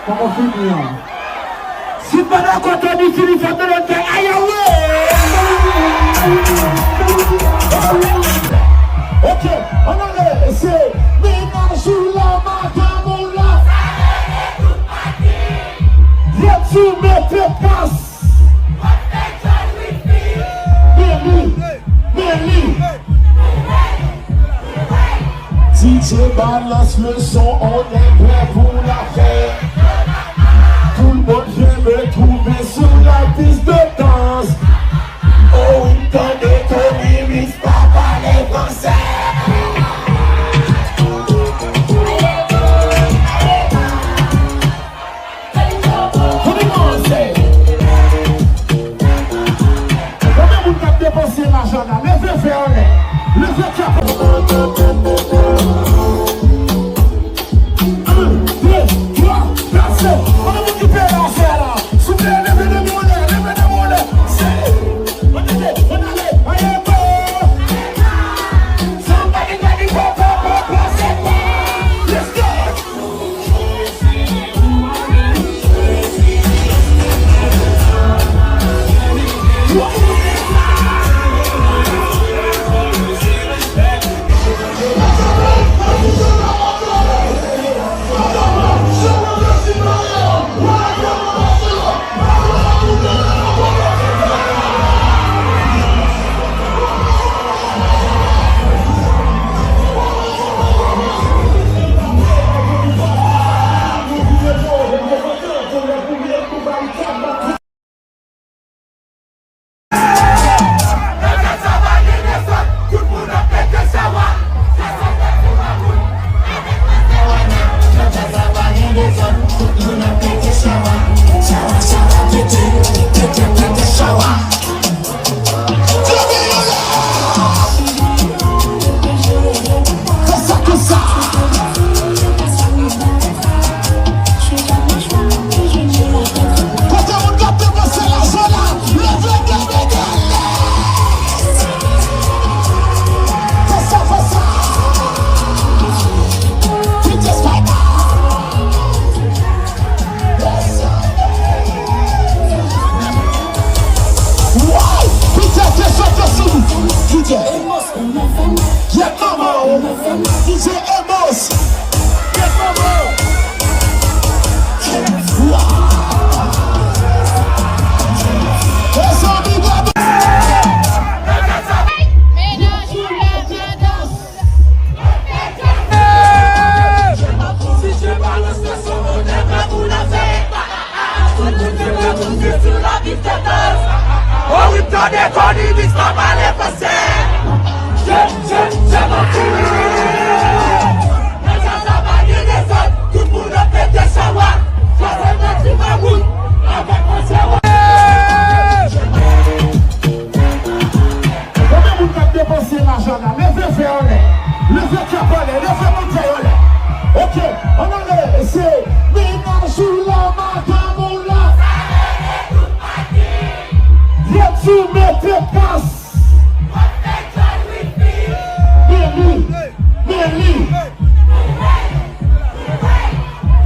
Comment finir? Si pendant qu'on t'a dit qu'il faut te le faire, aïe ok, on a laissé ménage ou la matamoula. Viens tu mets tes passes. Mélie. DJ balance le son, on est prêt pour la fête. Tout le monde vient me trouver sur la piste de danse. Oh, il connaît qu'on n'imite pas les Français. Combien vous avez dépensé l'argent là? Levez faire un levez cap.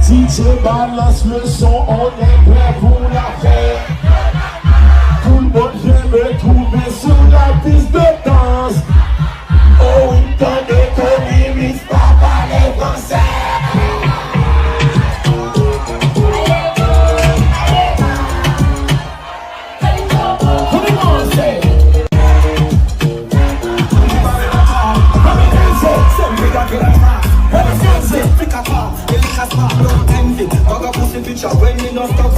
DJ balance le son, on est prêt pour la fête. Tout le monde vient me trouver sur la piste de danse. Oh, il connaît qu'on n'imite pas les Français. When me not stop